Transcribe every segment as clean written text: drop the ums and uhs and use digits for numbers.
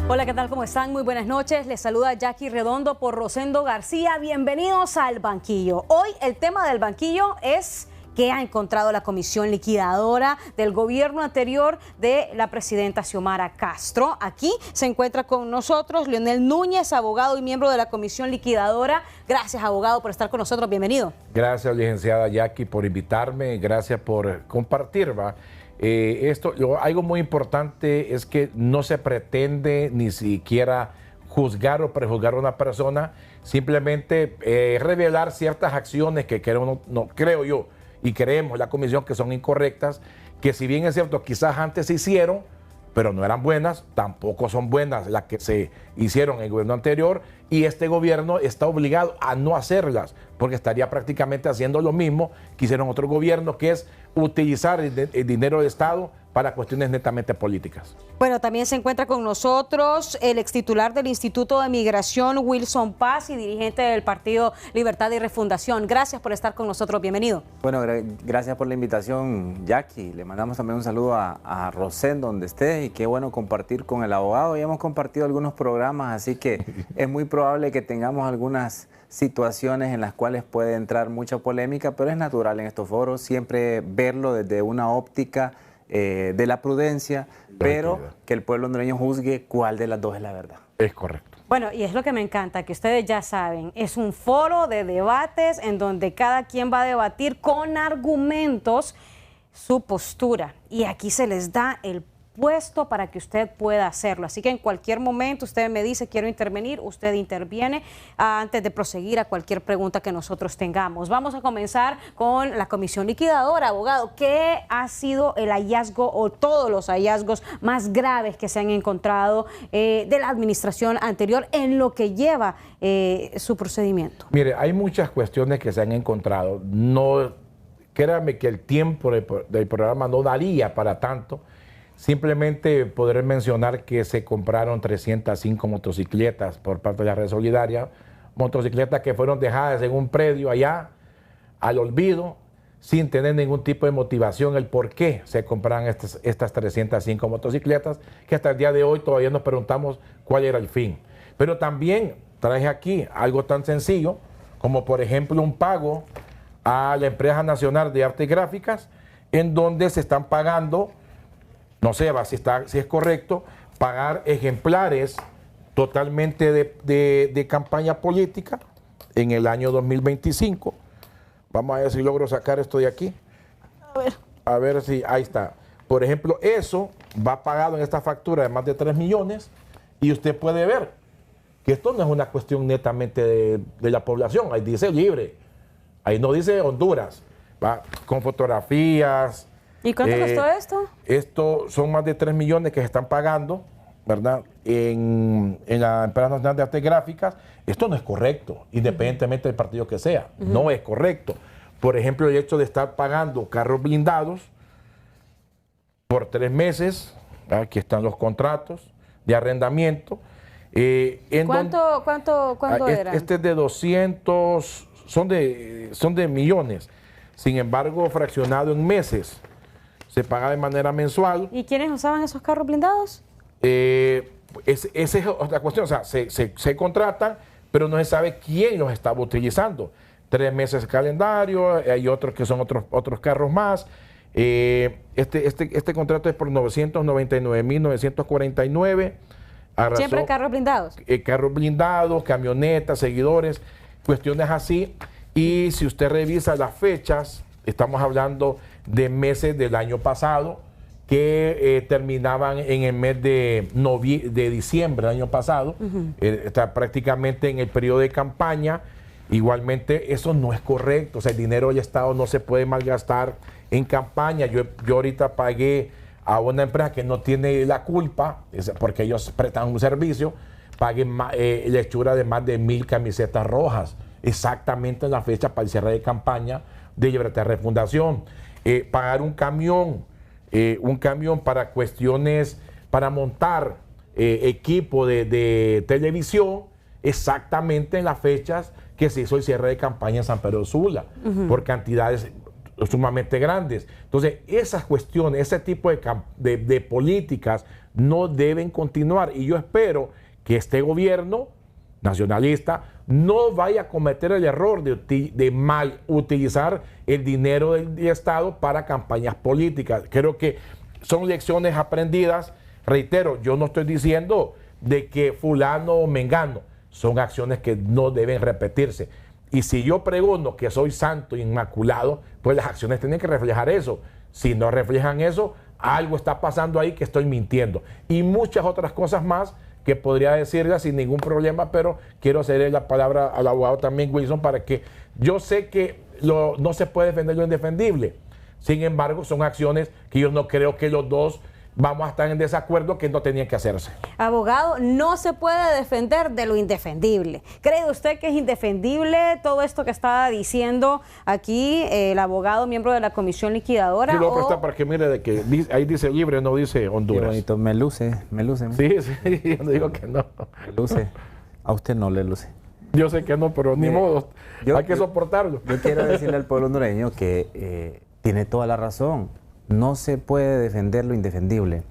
Hola, ¿qué tal? ¿Cómo están? Muy buenas noches. Les saluda Jackie Redondo por Rosendo García. Bienvenidos al Banquillo. Hoy el tema del banquillo es qué ha encontrado la comisión liquidadora del gobierno anterior de la presidenta Xiomara Castro. Aquí se encuentra con nosotros Leonel Núñez, abogado y miembro de la comisión liquidadora. Gracias, abogado, por estar con nosotros. Bienvenido. Gracias, licenciada Jackie, por invitarme. Gracias por compartir, ¿va? Algo muy importante es que no se pretende ni siquiera juzgar o prejuzgar a una persona, simplemente revelar ciertas acciones que creo yo y creemos la comisión que son incorrectas, que si bien es cierto quizás antes se hicieron, pero no eran buenas, tampoco son buenas las que se hicieron en el gobierno anterior, y este gobierno está obligado a no hacerlas, porque estaría prácticamente haciendo lo mismo que hicieron otros gobiernos, que es utilizar el dinero del Estado para cuestiones netamente políticas. Bueno, también se encuentra con nosotros el extitular del Instituto de Migración, Wilson Paz, y dirigente del Partido Libertad y Refundación. Gracias por estar con nosotros. Bienvenido. Bueno, gracias por la invitación, Jackie. Le mandamos también un saludo a Rosendo, donde esté, y qué bueno compartir con el abogado. Ya hemos compartido algunos programas, así que es muy probable que tengamos algunas situaciones en las cuales puede entrar mucha polémica, pero es natural en estos foros siempre verlo desde una óptica de la prudencia, pero que el pueblo hondureño juzgue cuál de las dos es la verdad. Es correcto. Bueno, y es lo que me encanta, que ustedes ya saben, es un foro de debates en donde cada quien va a debatir con argumentos su postura, y aquí se les da el puesto para que usted pueda hacerlo. Así que en cualquier momento usted me dice quiero intervenir, usted interviene antes de proseguir a cualquier pregunta que nosotros tengamos. Vamos a comenzar con la comisión liquidadora. Abogado, ¿qué ha sido el hallazgo o todos los hallazgos más graves que se han encontrado de la administración anterior en lo que lleva su procedimiento? Mire, hay muchas cuestiones que se han encontrado. No, créame que el tiempo del programa no daría para tanto. Simplemente podré mencionar que se compraron 305 motocicletas por parte de la Red Solidaria, motocicletas que fueron dejadas en un predio allá al olvido, sin tener ningún tipo de motivación el por qué se compraron estas 305 motocicletas, que hasta el día de hoy todavía nos preguntamos cuál era el fin. Pero también traje aquí algo tan sencillo como, por ejemplo, un pago a la Empresa Nacional de Artes Gráficas, en donde se están pagando, no sé si es correcto, pagar ejemplares totalmente de campaña política en el año 2025. Vamos a ver si logro sacar esto de aquí. A ver si, ahí está. Por ejemplo, eso va pagado en esta factura de más de 3 millones, y usted puede ver que esto no es una cuestión netamente de la población. Ahí dice libre, ahí no dice Honduras, va con fotografías. ¿Y cuánto costó esto? Esto son más de 3 millones que se están pagando, ¿verdad? En la Empresa Nacional de Artes Gráficas. Esto no es correcto, independientemente del partido que sea. No es correcto. Por ejemplo, el hecho de estar pagando carros blindados por 3 meses, aquí están los contratos de arrendamiento. ¿Cuánto era? Este es de 200, son de millones. Sin embargo, fraccionado en meses. Se paga de manera mensual. ¿Y quiénes usaban esos carros blindados? Esa es otra cuestión. O sea, se contratan, pero no se sabe quién los estaba utilizando. 3 meses de calendario, hay otros que son otros carros más. Este contrato es por 999.949. ¿Siempre carros blindados? Carros blindados, camionetas, seguidores, cuestiones así. Y si usted revisa las fechas, estamos hablando de meses del año pasado que terminaban en el mes de diciembre del año pasado. Está prácticamente en el periodo de campaña. Igualmente, eso no es correcto. O sea, el dinero del Estado no se puede malgastar en campaña. Yo ahorita pagué a una empresa que no tiene la culpa, porque ellos prestan un servicio, pagué lechura de más de 1,000 camisetas rojas, exactamente en la fecha para el cierre de campaña de Libertad y Refundación. Pagar un camión para cuestiones, para montar equipo de televisión, exactamente en las fechas que se hizo el cierre de campaña en San Pedro Sula, por cantidades sumamente grandes. Entonces, esas cuestiones, ese tipo de políticas no deben continuar. Y yo espero que este gobierno nacionalista no vaya a cometer el error de mal utilizar el dinero del Estado para campañas políticas. Creo que son lecciones aprendidas. Reitero, yo no estoy diciendo de que fulano o mengano, son acciones que no deben repetirse. Y si yo pregunto que soy santo e inmaculado, pues las acciones tienen que reflejar eso. Si no reflejan eso, algo está pasando ahí que estoy mintiendo. Y muchas otras cosas más que podría decirle sin ningún problema, pero quiero ceder la palabra al abogado también, Wilson, para que yo sé que no se puede defender lo indefendible. Sin embargo, son acciones que yo no creo que los dos vamos a estar en desacuerdo, que no tenían que hacerse. Abogado, no se puede defender de lo indefendible. ¿Cree usted que es indefendible todo esto que estaba diciendo aquí el abogado, miembro de la comisión liquidadora? Yo lo voy a prestar para que mire de que ahí dice libre, no dice Honduras. Qué bonito, me luce. Sí, yo no digo que no. Me luce. A usted no le luce. Yo sé que no, pero ni modo, hay que soportarlo. Yo quiero decirle al pueblo hondureño que tiene toda la razón. No se puede defender lo indefendible.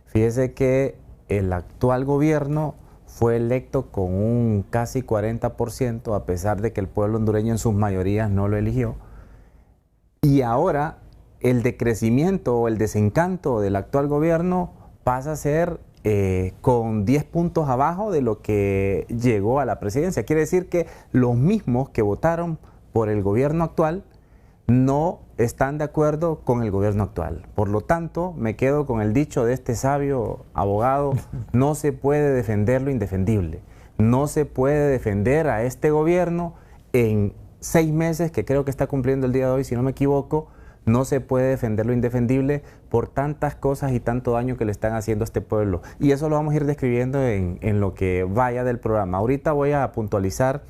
Fíjese que el actual gobierno fue electo con un casi 40%, a pesar de que el pueblo hondureño en sus mayorías no lo eligió. Y ahora el decrecimiento o el desencanto del actual gobierno pasa a ser con 10 puntos abajo de lo que llegó a la presidencia. Quiere decir que los mismos que votaron por el gobierno actual no están de acuerdo con el gobierno actual. Por lo tanto, me quedo con el dicho de este sabio abogado: no se puede defender lo indefendible. No se puede defender a este gobierno en 6 meses, que creo que está cumpliendo el día de hoy, si no me equivoco. No se puede defender lo indefendible por tantas cosas y tanto daño que le están haciendo a este pueblo. Y eso lo vamos a ir describiendo en lo que vaya del programa. Ahorita voy a puntualizar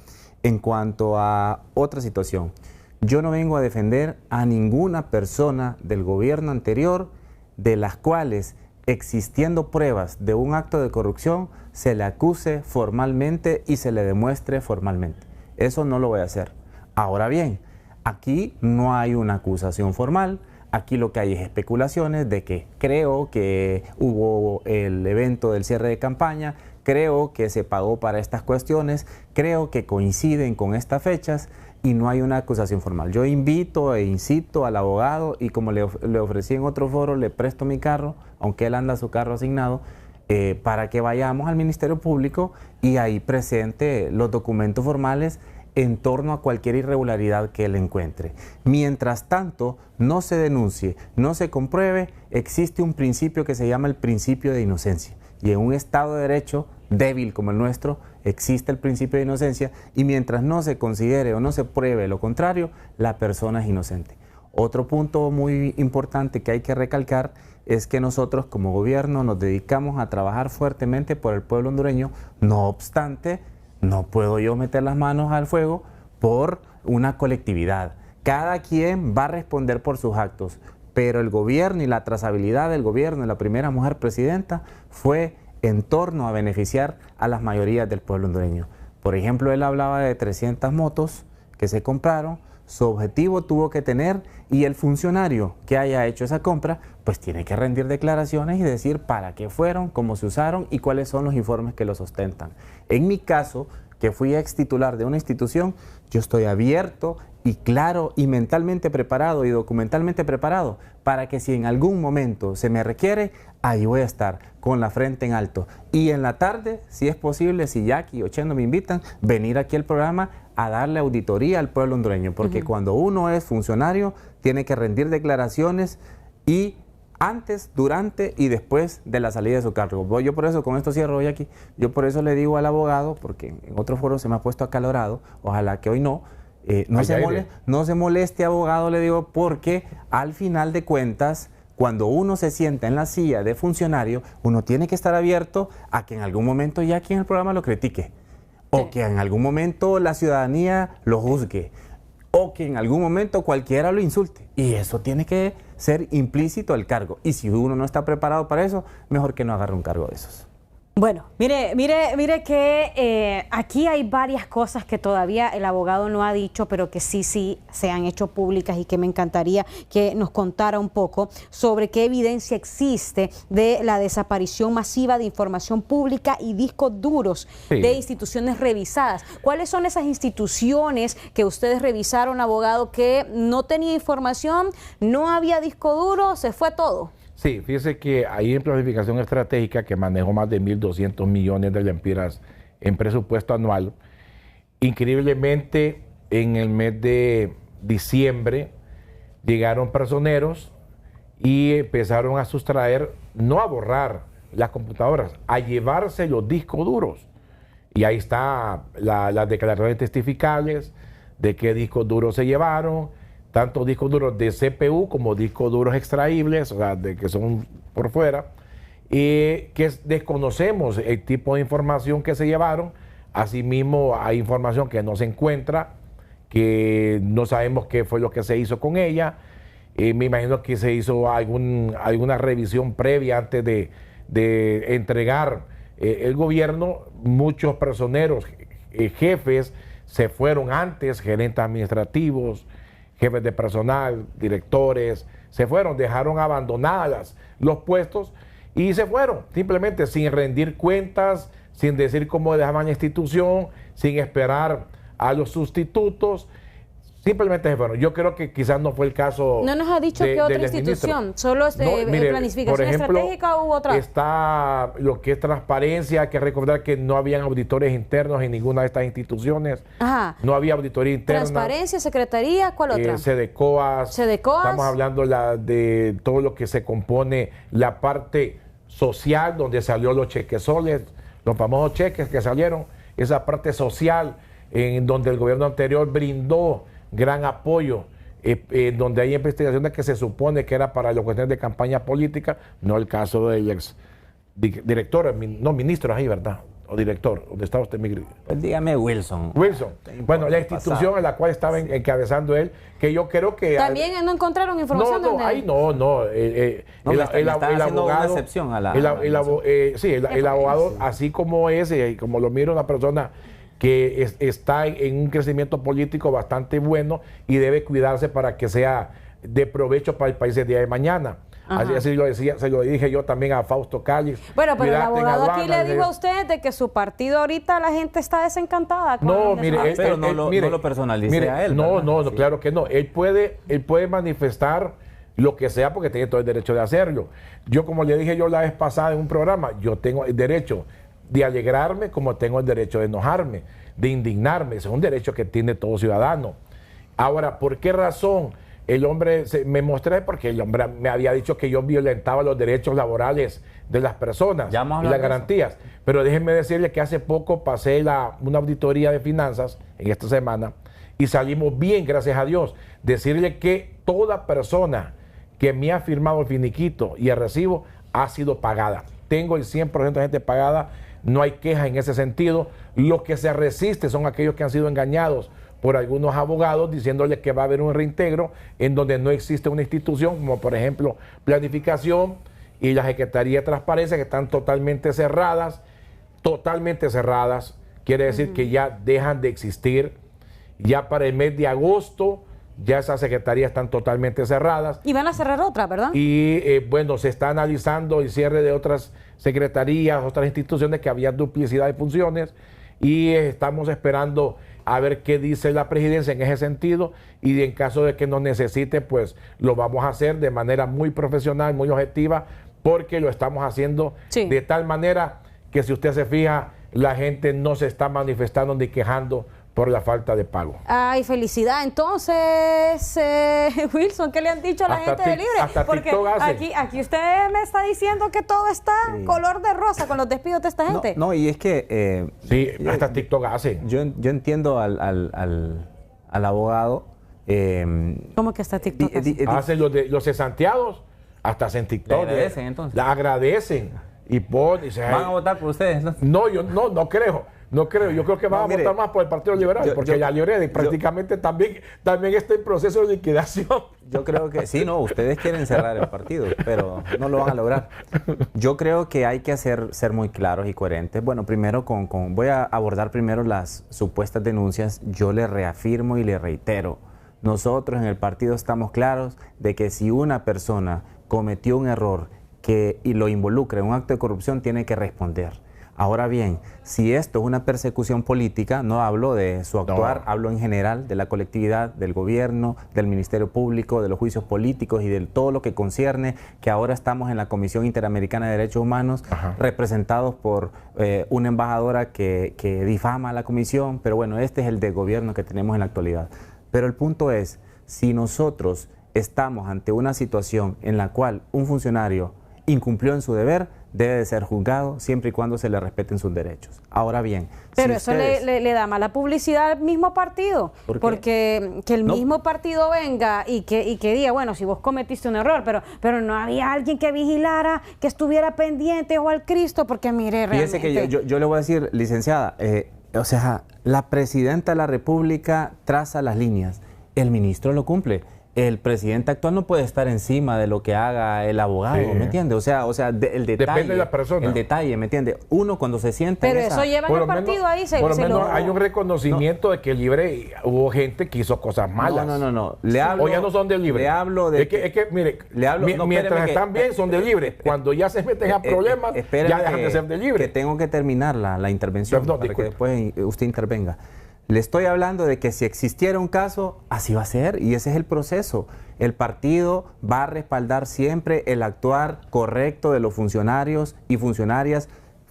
en cuanto a otra situación. Yo no vengo a defender a ninguna persona del gobierno anterior de las cuales, existiendo pruebas de un acto de corrupción, se le acuse formalmente y se le demuestre formalmente. Eso no lo voy a hacer. Ahora bien, aquí no hay una acusación formal. Aquí lo que hay es especulaciones de que creo que hubo el evento del cierre de campaña, creo que se pagó para estas cuestiones, creo que coinciden con estas fechas, y no hay una acusación formal. Yo invito e incito al abogado, y como le ofrecí en otro foro, le presto mi carro, aunque él anda su carro asignado, para que vayamos al Ministerio Público y ahí presente los documentos formales en torno a cualquier irregularidad que él encuentre. Mientras tanto, no se denuncie, no se compruebe, existe un principio que se llama el principio de inocencia. Y en un Estado de Derecho débil como el nuestro, existe el principio de inocencia, y mientras no se considere o no se pruebe lo contrario, la persona es inocente. Otro punto muy importante que hay que recalcar es que nosotros como gobierno nos dedicamos a trabajar fuertemente por el pueblo hondureño. No obstante, no puedo yo meter las manos al fuego por una colectividad. Cada quien va a responder por sus actos, pero el gobierno y la trazabilidad del gobierno de la primera mujer presidenta fue en torno a beneficiar a las mayorías del pueblo hondureño. Por ejemplo, él hablaba de 300 motos que se compraron. Su objetivo tuvo que tener, y el funcionario que haya hecho esa compra, pues tiene que rendir declaraciones y decir para qué fueron, cómo se usaron y cuáles son los informes que lo sustentan. En mi caso, que fui ex titular de una institución, yo estoy abierto y claro y mentalmente preparado y documentalmente preparado para que si en algún momento se me requiere, ahí voy a estar con la frente en alto. Y en la tarde, si es posible, si Jackie o Chendo me invitan, venir aquí al programa a darle auditoría al pueblo hondureño, porque cuando uno es funcionario tiene que rendir declaraciones, y antes, durante y después de la salida de su cargo. Yo por eso, con esto cierro hoy aquí, yo por eso le digo al abogado, porque en otro foro se me ha puesto acalorado, ojalá que hoy no, no se moleste, abogado, le digo, porque al final de cuentas, cuando uno se sienta en la silla de funcionario, uno tiene que estar abierto a que en algún momento ya aquí en el programa lo critique, o que en algún momento la ciudadanía lo juzgue, o que en algún momento cualquiera lo insulte. Y eso tiene que ser implícito al cargo. Y si uno no está preparado para eso, mejor que no agarre un cargo de esos. Bueno, mire que aquí hay varias cosas que todavía el abogado no ha dicho, pero que sí se han hecho públicas y que me encantaría que nos contara un poco sobre qué evidencia existe de la desaparición masiva de información pública y discos duros de instituciones revisadas. ¿Cuáles son esas instituciones que ustedes revisaron, abogado, que no tenía información, no había disco duro, se fue todo? Sí, fíjese que ahí en planificación estratégica, que manejó más de 1.200 millones de lempiras en presupuesto anual, increíblemente en el mes de diciembre llegaron personeros y empezaron a sustraer, no a borrar las computadoras, a llevarse los discos duros. Y ahí está las declaraciones testificales de qué discos duros se llevaron, tanto discos duros de CPU como discos duros extraíbles, o sea, de que son por fuera, y que desconocemos el tipo de información que se llevaron. Asimismo, hay información que no se encuentra, que no sabemos qué fue lo que se hizo con ella. Me imagino que se hizo alguna revisión previa antes de entregar el gobierno. Muchos personeros, jefes, se fueron antes, gerentes administrativos, jefes de personal, directores, se fueron, dejaron abandonadas los puestos y se fueron, simplemente sin rendir cuentas, sin decir cómo dejaban la institución, sin esperar a los sustitutos, simplemente se fueron. Yo creo que quizás no fue el caso. No nos ha dicho qué otra institución, solo es de planificación por ejemplo, estratégica u otra. Está lo que es transparencia. Hay que recordar que no habían auditores internos en ninguna de estas instituciones. Ajá. No había auditoría interna. Transparencia, secretaría, ¿cuál otra? Sedecoas. Estamos hablando de todo lo que se compone la parte social, donde salió los chequesoles, los famosos cheques que salieron, esa parte social en donde el gobierno anterior brindó gran apoyo, donde hay investigaciones que se supone que era para las cuestiones de campaña política, no el caso del ex director, no ministro ahí, ¿verdad? O director, ¿dónde estaba usted? Pues dígame Wilson. Wilson. Bueno, la institución en la cual estaba encabezando él, que yo creo que... También no encontraron información. No, ahí no. El abogado... excepción a la... El abogado, así como es, como lo mira una persona que está en un crecimiento político bastante bueno y debe cuidarse para que sea de provecho para el país el día de mañana. Así lo decía, se lo dije yo también a Fausto Calles. Bueno, pero el abogado aquí le dijo a usted de que su partido ahorita la gente está desencantada. No, mire, pero no lo personalice a él. No, sí. Claro que no. Él puede manifestar lo que sea porque tiene todo el derecho de hacerlo. Yo, como le dije yo la vez pasada en un programa, yo tengo el derecho de alegrarme como tengo el derecho de enojarme, de indignarme. Ese es un derecho que tiene todo ciudadano. Ahora, ¿por qué razón el hombre me mostré? Porque el hombre me había dicho que yo violentaba los derechos laborales de las personas y las garantías. Pero déjenme decirle que hace poco pasé una auditoría de finanzas en esta semana y salimos bien, gracias a Dios. Decirle que toda persona que me ha firmado el finiquito y el recibo ha sido pagada. Tengo el 100% de gente pagada. No hay queja en ese sentido. Lo que se resiste son aquellos que han sido engañados por algunos abogados diciéndoles que va a haber un reintegro en donde no existe una institución, como por ejemplo planificación y la Secretaría de Transparencia, que están totalmente cerradas. Quiere decir que ya dejan de existir. Ya para el mes de agosto ya esas secretarías están totalmente cerradas. Y van a cerrar otra, ¿verdad? Y bueno, se está analizando el cierre de otras secretarías, otras instituciones que había duplicidad de funciones y estamos esperando a ver qué dice la presidencia en ese sentido y en caso de que nos necesite, pues lo vamos a hacer de manera muy profesional, muy objetiva, porque lo estamos haciendo de tal manera que si usted se fija, la gente no se está manifestando ni quejando por la falta de pago. Ay, felicidad. Entonces, Wilson, ¿qué le han dicho a la gente de Libre? Hasta porque aquí usted me está diciendo que todo está color de rosa con los despidos de esta gente. No, y es que... sí, hasta TikTok hace. Yo entiendo al abogado... ¿Cómo que hasta TikTok hacen los cesanteados, hasta hacen TikTok. ¿Le agradecen entonces? La agradecen. Y ¿Van a votar por ustedes? No, yo no creo. No creo, yo creo que van a votar más por el Partido Liberal, porque la Libredi prácticamente también está en proceso de liquidación. Yo creo que sí, no, ustedes quieren cerrar el partido, pero no lo van a lograr. Yo creo que hay que ser muy claros y coherentes. Bueno, primero voy a abordar primero las supuestas denuncias. Yo le reafirmo y le reitero, nosotros en el partido estamos claros de que si una persona cometió un error y lo involucra en un acto de corrupción, tiene que responder. Ahora bien, si esto es una persecución política, no hablo de su actuar, hablo en general de la colectividad, del gobierno, del Ministerio Público, de los juicios políticos y de todo lo que concierne, que ahora estamos en la Comisión Interamericana de Derechos Humanos, representados por una embajadora que difama a la comisión, pero bueno, este es el de gobierno que tenemos en la actualidad. Pero el punto es, si nosotros estamos ante una situación en la cual un funcionario incumplió en su deber, debe de ser juzgado siempre y cuando se le respeten sus derechos. Ahora bien, pero eso le da mala publicidad al mismo partido, porque que el mismo partido venga y que diga, bueno, si vos cometiste un error, pero no había alguien que vigilara, que estuviera pendiente o al Cristo, porque mire, realmente... Fíjese que yo le voy a decir, licenciada, o sea, la presidenta de la República traza las líneas, el ministro lo cumple. El presidente actual no puede estar encima de lo que haga el abogado, ¿me entiende? O sea, el detalle. Depende de la persona. El detalle, ¿me entiende? Uno cuando se siente. Pero eso lleva el partido ahí, por lo menos hay un reconocimiento de que Libre hubo gente que hizo cosas malas. No. Le hablo. O ya no son de Libre. Le hablo de. Es que mire, le hablo, mientras están bien son de Libre. Cuando ya se meten a problemas, ya dejan de ser de Libre. Que tengo que terminar la intervención para que después usted intervenga. Le estoy hablando de que si existiera un caso, así va a ser, y ese es el proceso. El partido va a respaldar siempre el actuar correcto de los funcionarios y funcionarias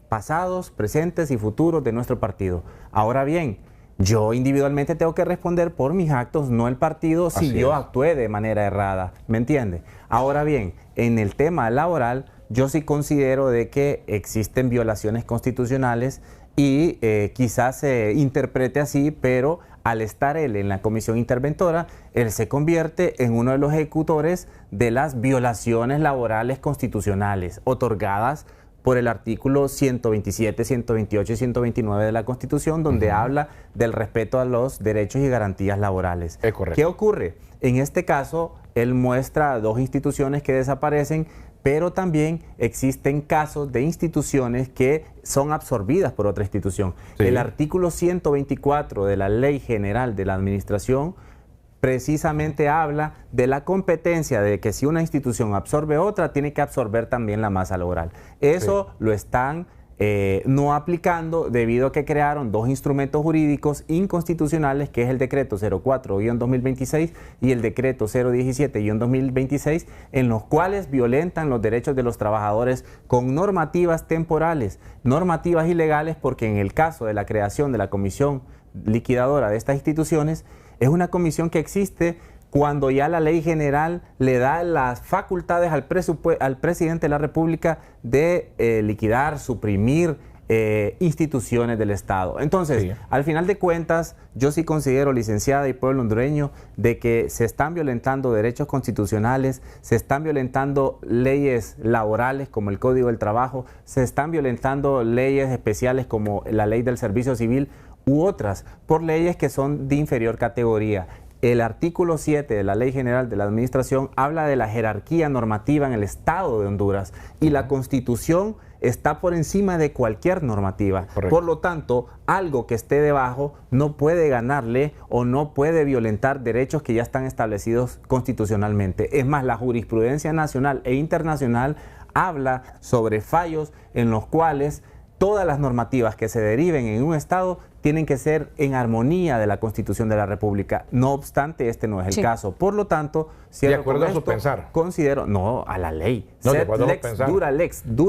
pasados, presentes y futuros de nuestro partido. Ahora bien, yo individualmente tengo que responder por mis actos, no el partido, si yo actué de manera errada, ¿me entiende? Ahora bien, en el tema laboral, yo sí considero de que existen violaciones constitucionales y quizás se interprete así, pero al estar él en la comisión interventora, él se convierte en uno de los ejecutores de las violaciones laborales constitucionales otorgadas por el artículo 127, 128 y 129 de la Constitución, donde habla del respeto a los derechos y garantías laborales. Es correcto. ¿Qué ocurre? En este caso, él muestra dos instituciones que desaparecen, pero también existen casos de instituciones que son absorbidas por otra institución. Sí. El artículo 124 de la Ley General de la Administración precisamente habla de la competencia de que si una institución absorbe otra, tiene que absorber también la masa laboral. Eso lo están no aplicando debido a que crearon dos instrumentos jurídicos inconstitucionales, que es el decreto 04-2026 y el decreto 017-2026, en los cuales violentan los derechos de los trabajadores con normativas temporales, normativas ilegales, porque en el caso de la creación de la comisión liquidadora de estas instituciones, es una comisión que existe cuando ya la ley general le da las facultades al presidente de la República de liquidar, suprimir instituciones del Estado. Entonces, al final de cuentas, yo sí considero, licenciada y pueblo hondureño, de que se están violentando derechos constitucionales, se están violentando leyes laborales como el Código del Trabajo, se están violentando leyes especiales como la Ley del Servicio Civil u otras, por leyes que son de inferior categoría. El artículo 7 de la Ley General de la Administración habla de la jerarquía normativa en el Estado de Honduras y la Constitución está por encima de cualquier normativa. Correcto. Por lo tanto, algo que esté debajo no puede ganarle o no puede violentar derechos que ya están establecidos constitucionalmente. Es más, la jurisprudencia nacional e internacional habla sobre fallos en los cuales todas las normativas que se deriven en un Estado tienen que ser en armonía de la Constitución de la República. No obstante, este no es el caso. Por lo tanto, de acuerdo a su pensar, considero, no, a la ley. No, de acuerdo a su pensar. Dura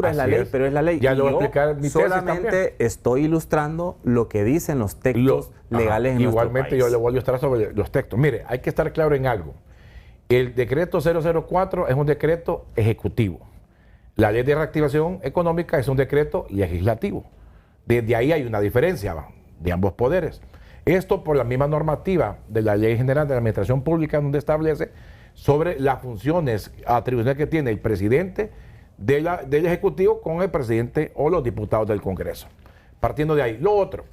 es la ley, pero es la ley. Ya lo voy a explicar en mi tesis solamente también. Estoy ilustrando lo que dicen los textos legales en nuestro igualmente país. Yo le voy a ilustrar sobre los textos. Mire, hay que estar claro en algo. El decreto 004 es un decreto ejecutivo. La ley de reactivación económica es un decreto legislativo. Desde ahí hay una diferencia de ambos poderes. Esto por la misma normativa de la Ley General de la Administración Pública, donde establece sobre las funciones, atribuciones que tiene el presidente del Ejecutivo con el presidente o los diputados del Congreso. Partiendo de ahí. Lo otro,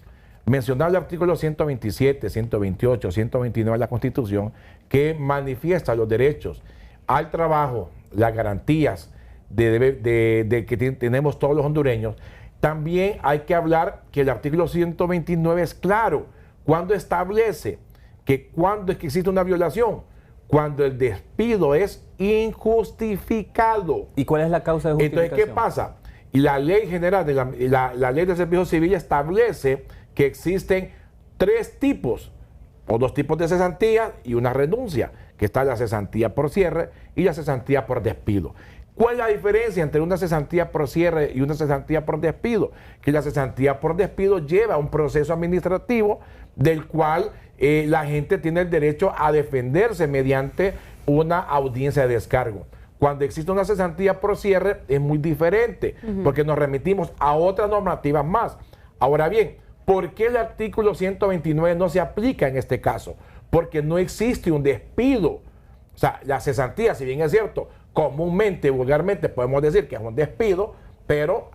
mencionar el artículo 127, 128, 129 de la Constitución, que manifiesta los derechos al trabajo, las garantías que tenemos todos los hondureños. También hay que hablar que el artículo 129 es claro cuando establece que cuando es que existe una violación, cuando el despido es injustificado. ¿Y cuál es la causa de justificación? Entonces, ¿qué pasa? Y la ley general, la ley de servicio civil establece que existen 3 tipos, o 2 tipos de cesantía y una renuncia, que está la cesantía por cierre y la cesantía por despido. ¿Cuál es la diferencia entre una cesantía por cierre y una cesantía por despido? Que la cesantía por despido lleva un proceso administrativo del cual la gente tiene el derecho a defenderse mediante una audiencia de descargo. Cuando existe una cesantía por cierre es muy diferente, porque nos remitimos a otras normativas más. Ahora bien, ¿por qué el artículo 129 no se aplica en este caso? Porque no existe un despido. O sea, la cesantía, si bien es cierto, comúnmente, vulgarmente podemos decir que es un despido, pero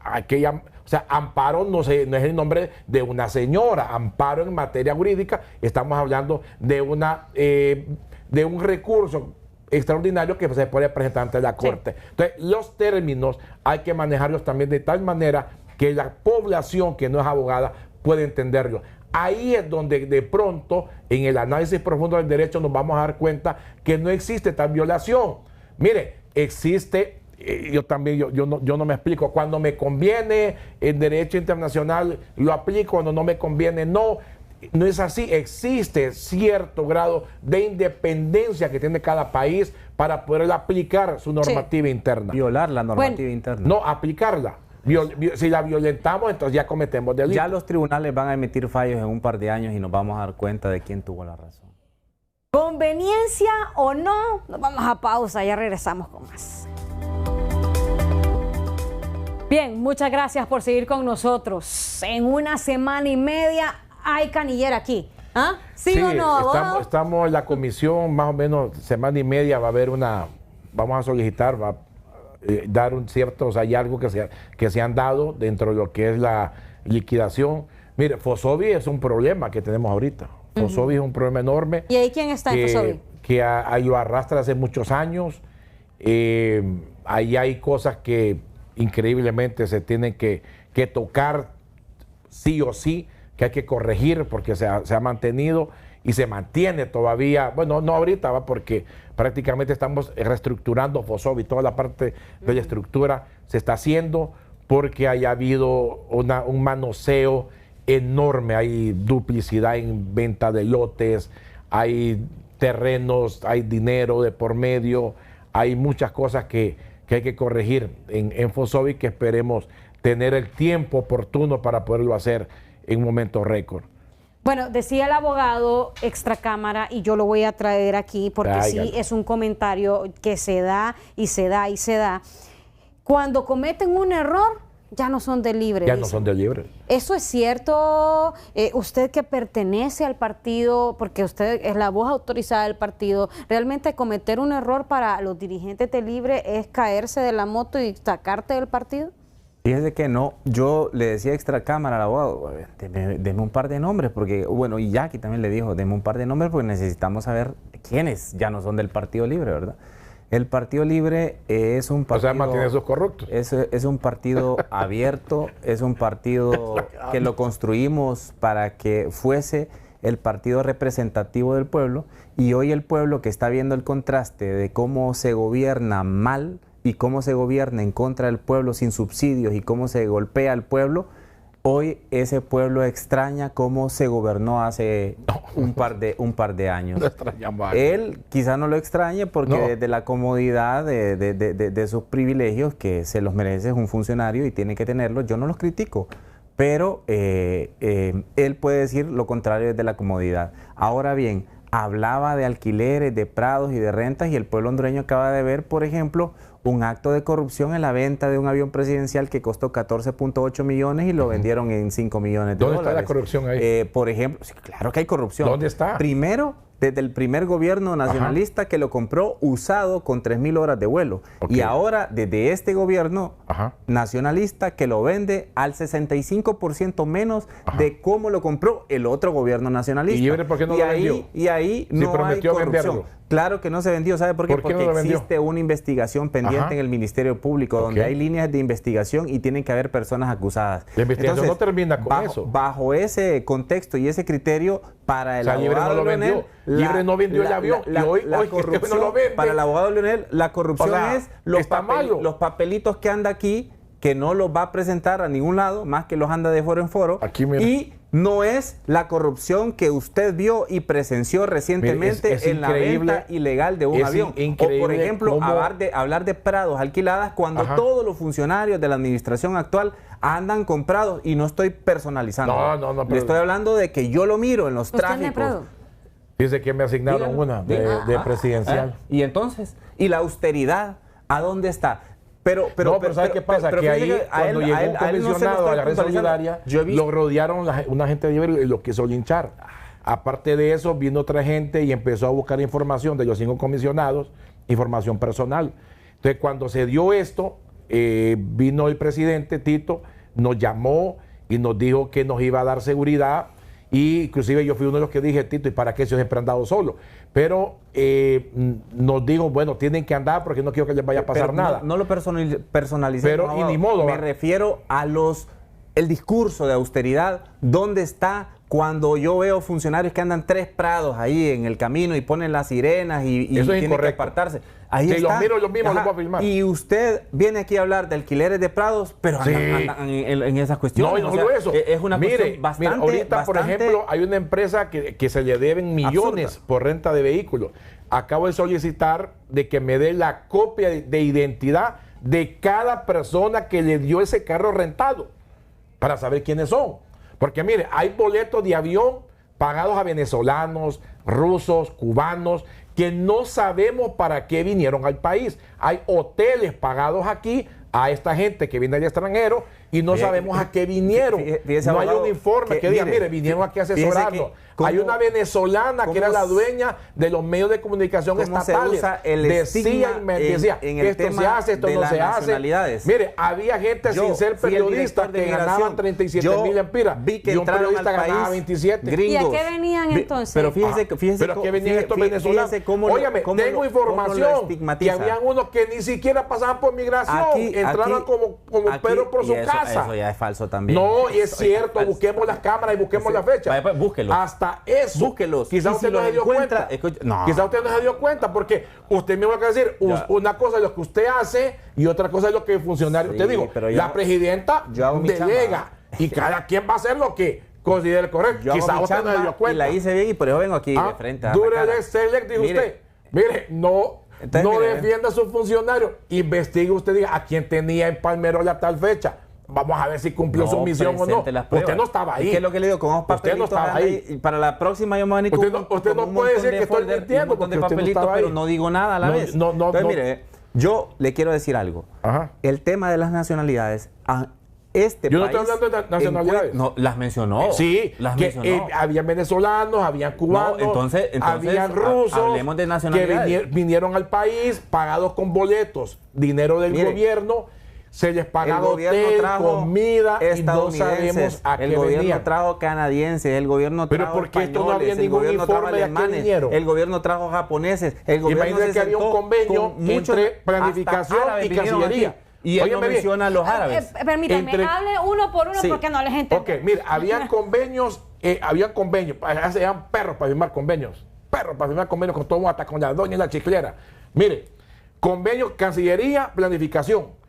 Amparo no es el nombre de una señora. Amparo en materia jurídica, estamos hablando de un recurso extraordinario que se puede presentar ante la Corte. Sí. Entonces, los términos hay que manejarlos también de tal manera que la población que no es abogada puede entenderlo. Ahí es donde de pronto, en el análisis profundo del derecho, nos vamos a dar cuenta que no existe tal violación. Mire, existe, yo no me explico, cuando me conviene el derecho internacional lo aplico, cuando no me conviene no. No es así, existe cierto grado de independencia que tiene cada país para poder aplicar su normativa interna. Violar la normativa interna. No, aplicarla. Si la violentamos, entonces ya cometemos delito. Ya los tribunales van a emitir fallos en un par de años y nos vamos a dar cuenta de quién tuvo la razón. ¿Conveniencia o no? Nos vamos a pausa, ya regresamos con más. Bien, muchas gracias por seguir con nosotros. En una semana y media hay canillera aquí. ¿Ah? ¿Sí o no? Estamos en la comisión, más o menos semana y media va a haber vamos a solicitar, dar ciertos hallazgos que se han dado dentro de lo que es la liquidación. Mire, Fosovi es un problema que tenemos ahorita. Fosovi es un problema enorme. ¿Y ahí quién está en Fosovi? Que lo arrastra hace muchos años. Ahí hay cosas que increíblemente se tienen que tocar sí o sí, que hay que corregir porque se ha mantenido y se mantiene todavía, bueno, no ahorita, porque prácticamente estamos reestructurando Fosovi, toda la parte de la estructura se está haciendo porque haya habido un manoseo enorme, hay duplicidad en venta de lotes, hay terrenos, hay dinero de por medio, hay muchas cosas que hay que corregir en Fosovi, que esperemos tener el tiempo oportuno para poderlo hacer en un momento récord. Bueno, decía el abogado extracámara, y yo lo voy a traer aquí porque sí es un comentario que se da y se da y se da. Cuando cometen un error, ya no son de libre. Ya no son de libre. ¿Eso es cierto? Usted que pertenece al partido, porque usted es la voz autorizada del partido, ¿realmente cometer un error para los dirigentes de libre es caerse de la moto y sacarte del partido? Fíjese que no, yo le decía extracámara al abogado, deme un par de nombres, porque, bueno, y Jackie también le dijo, deme un par de nombres porque necesitamos saber quiénes ya no son del Partido Libre, ¿verdad? El Partido Libre es un partido... O sea, mantiene esos corruptos. Es un partido abierto, es un partido que lo construimos para que fuese el partido representativo del pueblo, y hoy el pueblo que está viendo el contraste de cómo se gobierna mal y cómo se gobierna en contra del pueblo sin subsidios y cómo se golpea al pueblo, hoy ese pueblo extraña cómo se gobernó hace un par de años. Él quizá no lo extrañe porque desde la comodidad de sus privilegios, que se los merece un funcionario y tiene que tenerlos, yo no los critico, pero él puede decir lo contrario desde la comodidad. Ahora bien, hablaba de alquileres, de prados y de rentas, y el pueblo hondureño acaba de ver, por ejemplo, un acto de corrupción en la venta de un avión presidencial que costó 14.8 millones y lo vendieron en 5 millones de dólares. ¿Dónde está la corrupción ahí? Por ejemplo, sí, claro que hay corrupción. ¿Dónde está? Primero, desde el primer gobierno nacionalista que lo compró usado con 3.000 horas de vuelo. Okay. Y ahora desde este gobierno nacionalista que lo vende al 65% menos de cómo lo compró el otro gobierno nacionalista. ¿Y por qué no lo vendió? Y ahí no hay corrupción. Venderlo. Claro que no se vendió, ¿sabe por qué? Porque no existe una investigación pendiente en el Ministerio Público, donde hay líneas de investigación y tienen que haber personas acusadas. La investigación no termina con eso. Bajo ese contexto y ese criterio, para el abogado Leonel, Libre no vendió el avión y hoy corrupción, no lo vende. Para el abogado Leonel, la corrupción es los papelitos que anda aquí, que no los va a presentar a ningún lado, más que los anda de foro en foro. Aquí, mira. Y no es la corrupción que usted vio y presenció recientemente en la venta ilegal de un avión. O, por ejemplo, hablar de prados alquiladas cuando todos los funcionarios de la administración actual andan comprados, y no estoy personalizando. No. Le estoy hablando de que yo lo miro en los tráficos. Dice que me asignaron una de presidencial. Y entonces, ¿y la austeridad? ¿A dónde está? Pero ¿sabes qué pasa? Que ahí, cuando llegó un comisionado a la Red Solidaria, lo rodearon una gente de Ibero y lo quiso linchar. Aparte de eso, vino otra gente y empezó a buscar información de los 5 comisionados, información personal. Entonces, cuando se dio esto, vino el presidente Tito, nos llamó y nos dijo que nos iba a dar seguridad. Y inclusive yo fui uno de los que dije, Tito, ¿y para qué si siempre han andado solo? Pero nos dijo, bueno, tienen que andar porque no quiero que les vaya a pasar nada. No lo personalicé. Pero y ni modo. Me refiero a el discurso de austeridad. ¿Dónde está cuando yo veo funcionarios que andan 3 prados ahí en el camino y ponen las sirenas y tienen que apartarse? Ahí está. Los mismos los voy a filmar. Y usted viene aquí a hablar de alquileres de prados, pero andan en esas cuestiones. No solo eso. Es una cuestión bastante... ahorita, por ejemplo, hay una empresa que se le deben millones por renta de vehículos. Acabo de solicitar de que me dé la copia de identidad de cada persona que le dio ese carro rentado, para saber quiénes son. Porque mire, hay boletos de avión pagados a venezolanos, rusos, cubanos, que no sabemos para qué vinieron al país. Hay hoteles pagados aquí a esta gente que viene del extranjero y no sabemos a qué vinieron. No hay un informe que diga, mire, vinieron aquí a asesorarnos. Hay una venezolana que era la dueña de los medios de comunicación estatales. Decía esto se hace, esto no se hace. Mire, había gente sin ser periodista que ganaban 37,000 empiras. Y un periodista ganaba 27. ¿Y a qué venían entonces? Pero fíjese pero que venían estos venezolanos. Óyeme, tengo información que habían unos que ni siquiera pasaban por migración. Entraban como Pedro por su casa. Eso ya es falso también. No, y es cierto. Busquemos las cámaras y busquemos la fecha. Búsquelos. Hasta eso. Búsquelos. Quizás usted no se dio cuenta. Quizás usted no se dio cuenta porque usted mismo va a decir, una cosa es lo que usted hace y otra cosa es lo que el funcionario. Te digo, la presidenta delega y cada quien va a hacer lo que considere correcto. Quizás usted no se dio cuenta. Y la hice bien y por eso vengo aquí de frente. Dure select, dijo usted. Mire, no defienda a sus funcionarios. Investigue usted, diga a quién tenía en Palmerola a tal fecha. Vamos a ver si cumplió su misión o no. Usted no estaba ahí. ¿Qué es lo que le digo? Con unos papelitos. Usted no estaba ahí. Para la próxima yo me voy a venir usted no puede decir que estoy mintiendo de papelitos, pero no digo nada a la vez. Entonces, mire, yo le quiero decir algo. El tema de las nacionalidades, yo no estoy hablando de nacionalidades. No, las mencionó. Sí, las mencionó. Habían venezolanos, habían cubanos, entonces habían rusos. Hablemos de nacionalidades. Que vinieron al país pagados con boletos, dinero del gobierno. Se les pagaba hotel, comida y no sabemos a qué venían. El gobierno trajo canadienses, el gobierno trajo pero porque esto no había ningún informe de a qué vinieron. El gobierno trajo japoneses. El gobierno imagínate que había un convenio entre planificación y Cancillería. Y él no menciona a los árabes. Permítame, hable uno por uno porque no les entiendo. Ok, mira, habían convenios, se llaman perros para firmar convenios. Perros para firmar convenios con todo, hasta con la doña y la chiclera. Mire, convenios, Cancillería, planificación.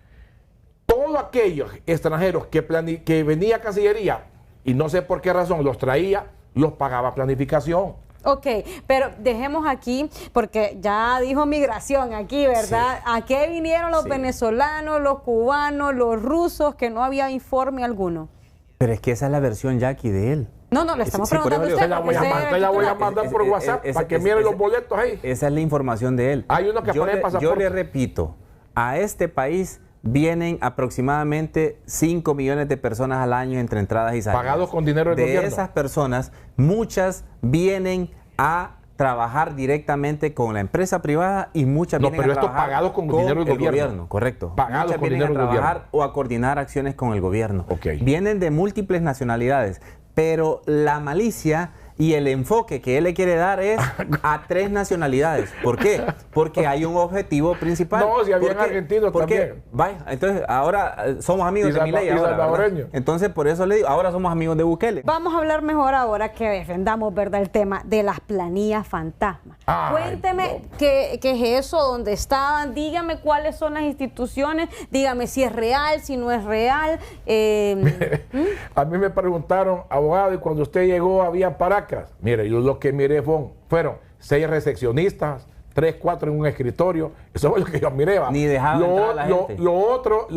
Todos aquellos extranjeros que venía a Cancillería y no sé por qué razón los traía, los pagaba planificación. Ok, pero dejemos aquí, porque ya dijo migración aquí, ¿verdad? Sí. ¿A qué vinieron los venezolanos, los cubanos, los rusos, que no había informe alguno? Pero es que esa es la versión, Jackie, de él. No, le estamos preguntando a usted. Te la voy a mandar por WhatsApp para que miren los boletos ahí. Esa es la información de él. Hay uno que pone pasaporte. Yo le repito, a este país vienen aproximadamente 5 millones de personas al año entre entradas y salidas. Pagados con dinero del gobierno. De esas personas, muchas vienen a trabajar directamente con la empresa privada y muchas No, vienen pero a esto trabajar pagado con dinero del gobierno. Correcto. Pagado Muchas con vienen dinero a del trabajar gobierno. o a coordinar acciones con el gobierno. Ok. Vienen de múltiples nacionalidades, pero la malicia y el enfoque que él le quiere dar es a 3 nacionalidades. ¿Por qué? Porque hay un objetivo principal. No, si habían ¿Por qué? argentinos Porque, también. vaya, entonces ahora somos amigos Y de Milei ahora, ¿verdad? salvadoreños. Entonces por eso le digo, ahora somos amigos de Bukele. Vamos a hablar mejor ahora que defendamos, ¿verdad?, el tema de las planillas fantasmas. Ay, Cuénteme no. qué es eso, dónde estaban, dígame cuáles son las instituciones, dígame si es real, si no es real. A mí me preguntaron, abogado, y cuando usted llegó había paracas. Mire, yo lo que miré fueron 6 recepcionistas, 3, 4 en un escritorio. Eso fue lo que yo miré. Va. Ni dejaban entrar a la gente. Lo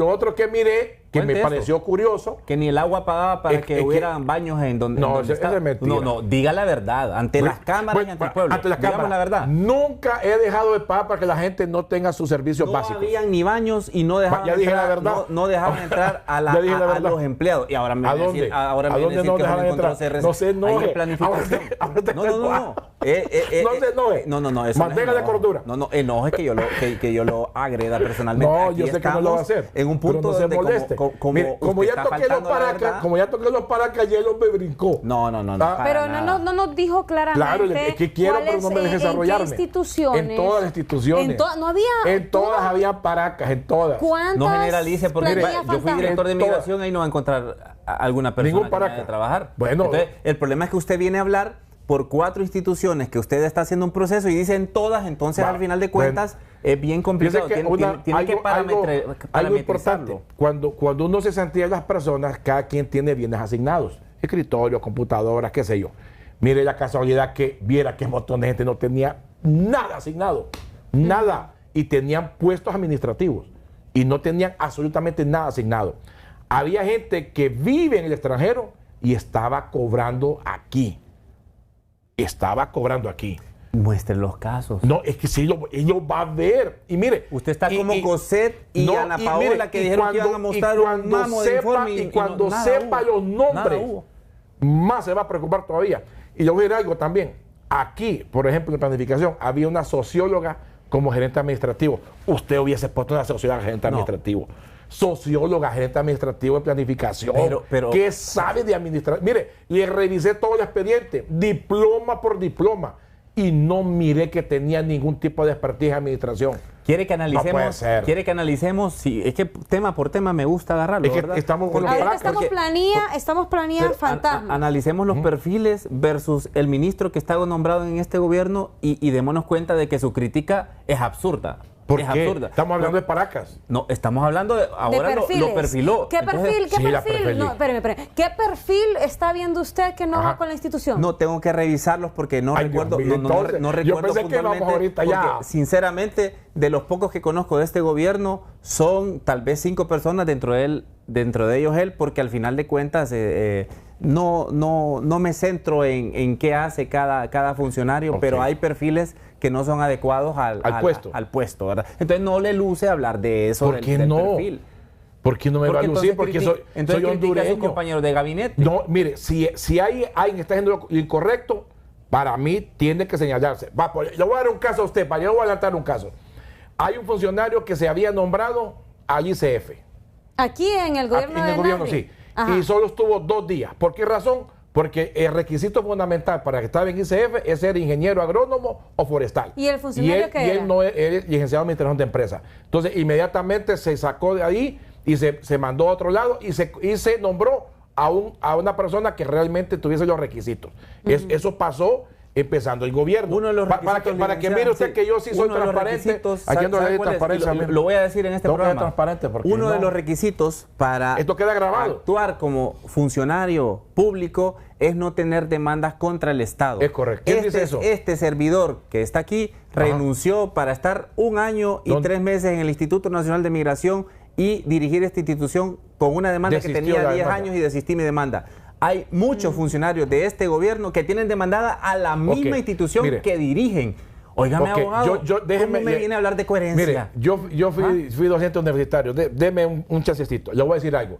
otro que miré, que Cuente me eso. pareció curioso. Que ni el agua pagaba para Es que que- hubieran baños en donde. No, en donde esa está. es mentira. No, diga la verdad. Ante las cámaras y ante el pueblo. Ante las Digamos cámaras. la verdad. Nunca he dejado de pagar para que la gente no tenga sus servicios No básicos. habían ni baños y no dejaban Ya dije entrar, la verdad. no dejaban entrar a, Ya dije la a verdad. los empleados. Y ahora me ¿A viene dónde? ahora ¿A me viene dónde decir no que dejaban encontró entrar? CRC. No se enoje. Ahí hay planificación. Ahora te No. eso No se no Manténgale es enojo. cordura. No, enoje que yo lo agreda personalmente. No, Aquí yo sé que no lo va a hacer. En un pero punto no se donde moleste. Mire, como usted ya está toqué los faltando a la paracas, verdad. como ya toqué los paracas, ya el hombre brincó. No. Ah. para Pero nada. no nos dijo claramente. Claro, es que quiero, pero no me deje desarrollarme. ¿En qué instituciones? En todas las instituciones. No había. En todas había paracas, en todas. ¿Cuántas No generalice, porque planillas yo fui fantasmas? director de En todas. migración, ahí no va a encontrar a alguna persona Ningún que paraca. vaya a trabajar. Bueno. Entonces, el problema es que usted viene a hablar por 4 instituciones que usted está haciendo un proceso y dicen todas, entonces Va, al final de cuentas es bien Fíjese complicado. que Tiene que algo parametrizarlo. importante, cuando uno se sentía las personas, cada quien tiene bienes asignados, escritorio, computadoras, qué sé yo. Mire la casualidad que viera que un montón de gente no tenía nada asignado, nada, y tenían puestos administrativos y no tenían absolutamente nada asignado. Había gente que vive en el extranjero y estaba cobrando aquí. Muestre los casos. No, es que si ellos va a ver. Y mire. Usted está como Cosette y Ana Paola, que dijeron que iban a mostrar un mamo de informe y cuando nada sepa hubo. los nombres, Nada hubo. más se va a preocupar todavía. Y yo voy a decir algo también. Aquí, por ejemplo, en planificación, había una socióloga como gerente administrativo. Usted hubiese puesto una socióloga gerente administrativo. Socióloga, gerente administrativo de planificación. Pero- ¿Qué sabe de administración? Mire, le revisé todo el expediente, diploma por diploma, y no miré que tenía ningún tipo de expertise en administración. ¿Quiere que No puede analicemos? ser. ¿Quiere que analicemos? Sí, es que tema por tema me gusta agarrarlo, Es que ¿verdad? estamos con los Ahorita paracas. estamos planilla Pero fantasma. analicemos los perfiles versus el ministro que está nombrado en este gobierno y démonos cuenta de que su crítica es absurda. ¿Por es qué? absurda. Estamos hablando de paracas. No, estamos hablando de ahora de perfiles. lo perfiló. ¿Qué Entonces, perfil? ¿Qué sí, la perfil? perfilé. No, espéreme. ¿Qué perfil está viendo usted que no Ajá. va con la institución? No tengo que revisarlos porque no Ay, recuerdo. Dios mío, entonces, no yo recuerdo pensé que íbamos puntualmente, ahorita ya. porque, sinceramente, de los pocos que conozco de este gobierno, son tal vez 5 personas dentro de ellos él, porque al final de cuentas no me centro en qué hace cada funcionario, Ok. pero hay perfiles que no son adecuados al puesto, ¿verdad? Entonces no le luce hablar de eso ¿Por del, qué del no? perfil. ¿Por qué no me va a lucir? Porque soy critica a sus hondureño. compañeros de gabinete. No, mire, si hay alguien que está haciendo lo incorrecto, para mí tiene que señalarse. Le voy a dar un caso a usted, yo voy a adelantar un caso. Hay un funcionario que se había nombrado al ICF. Aquí en el gobierno En el de gobierno, Narri. sí. Ajá. Y solo estuvo 2 días. ¿Por qué razón? Porque el requisito fundamental para que estar en ICF es ser ingeniero agrónomo o forestal. ¿Y el funcionario qué Y era? él no es licenciado en administración de empresa. Entonces, inmediatamente se sacó de ahí y se mandó a otro lado y se nombró a una persona que realmente tuviese los requisitos. Eso pasó empezando el gobierno. Uno de los para que mire usted que yo sí soy transparente. Aquí ando de transparencia. Lo voy a decir en este Tengo que ser programa. transparente porque Uno de no. los requisitos para Esto queda grabado. actuar como funcionario público es no tener demandas contra el Estado. Es correcto. ¿Quién dice eso? Este servidor que está aquí renunció para estar 1 año y ¿Dónde? 3 meses en el Instituto Nacional de Migración y dirigir esta institución con una demanda que Desistió tenía la 10 demanda. años y desistí mi demanda. Hay muchos funcionarios de este gobierno que tienen demandada a la misma Ok, institución mire. que dirigen. Óigame, Ok, abogado, déjeme- ¿cómo me viene a hablar de coherencia? Mire, yo fui docente universitario. Deme un chancecito. Le voy a decir algo.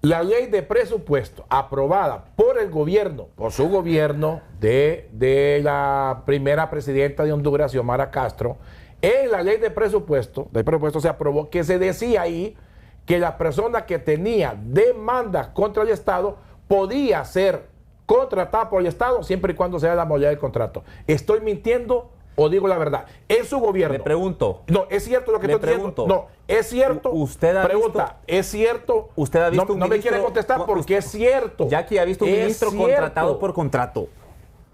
La ley de presupuesto aprobada por el gobierno, por su gobierno de la primera presidenta de Honduras, Xiomara Castro, en la ley de presupuesto se aprobó que se decía ahí que la persona que tenía demandas contra el Estado podía ser contratada por el Estado siempre y cuando sea la modalidad del contrato. ¿Estoy mintiendo o digo la verdad? En su gobierno. Le pregunto. No, es cierto lo que estoy diciendo. No, es cierto. Usted ha pregunta, visto, ¿es cierto? Usted ha visto no me quiere contestar porque es cierto. Jackie ha visto un ministro contratado por contrato.